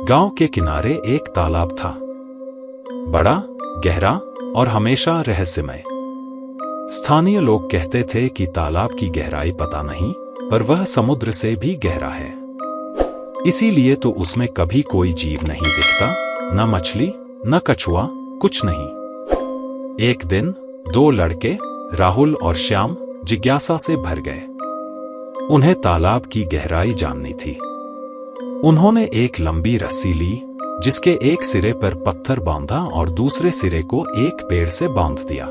गांव के किनारे एक तालाब था, बड़ा, गहरा और हमेशा रहस्यमय। स्थानीय लोग कहते थे कि तालाब की गहराई पता नहीं, पर वह समुद्र से भी गहरा है। इसीलिए तो उसमें कभी कोई जीव नहीं दिखता, न मछली, न कछुआ, कुछ नहीं। एक दिन दो लड़के, राहुल और श्याम, जिज्ञासा से भर गए। उन्हें तालाब की गहराई जाननी थी। उन्होंने एक लंबी रस्सी ली, जिसके एक सिरे पर पत्थर बांधा और दूसरे सिरे को एक पेड़ से बांध दिया।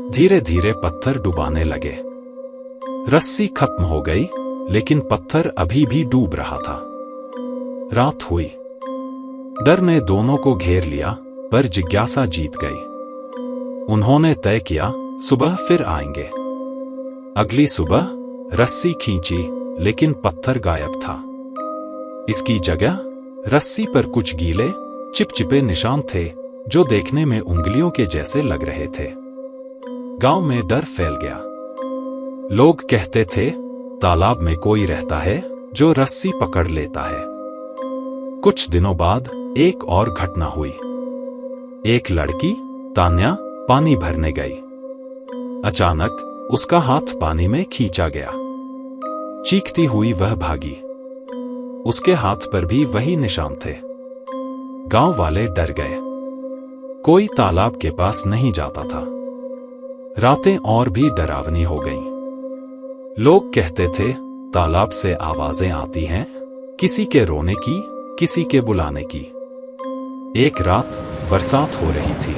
धीरे धीरे पत्थर डुबाने लगे। रस्सी खत्म हो गई, लेकिन पत्थर अभी भी डूब रहा था। रात हुई। डर ने दोनों को घेर लिया, पर जिज्ञासा जीत गई। उन्होंने तय किया, सुबह फिर आएंगे। अगली सुबह रस्सी खींची, लेकिन पत्थर गायब था। इसकी जगह रस्सी पर कुछ गीले, चिपचिपे निशान थे, जो देखने में उंगलियों के जैसे लग रहे थे। गांव में डर फैल गया। लोग कहते थे, तालाब में कोई रहता है जो रस्सी पकड़ लेता है। कुछ दिनों बाद एक और घटना हुई। एक लड़की, तान्या, पानी भरने गई। अचानक उसका हाथ पानी में खींचा गया। चीखती हुई वह भागी। उसके हाथ पर भी वही निशान थे। गांव वाले डर गए। कोई तालाब के पास नहीं जाता था। रातें और भी डरावनी हो गईं। लोग कहते थे, तालाब से आवाजें आती हैं, किसी के रोने की, किसी के बुलाने की। एक रात बरसात हो रही थी।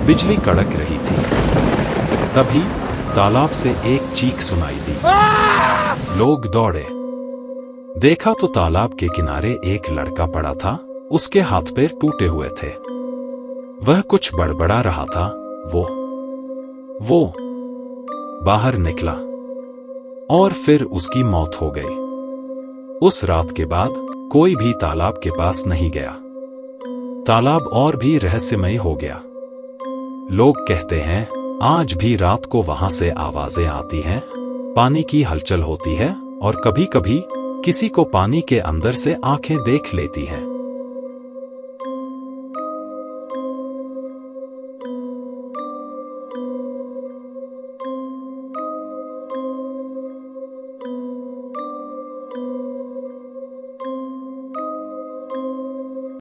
बिजली कड़क रही थी। तभी तालाब से एक चीख सुनाई दी। लोग दौड़े। देखा तो तालाब के किनारे एक लड़का पड़ा था। उसके हाथ पैर टूटे हुए थे। वह कुछ बड़बड़ा रहा था। वो बाहर निकला और फिर उसकी मौत हो गई। उस रात के बाद कोई भी तालाब के पास नहीं गया। तालाब और भी रहस्यमय हो गया। लोग कहते हैं, आज भी रात को वहां से आवाजें आती हैं, पानी की हलचल होती है और कभी-कभी किसी को पानी के अंदर से आंखें देख लेती हैं।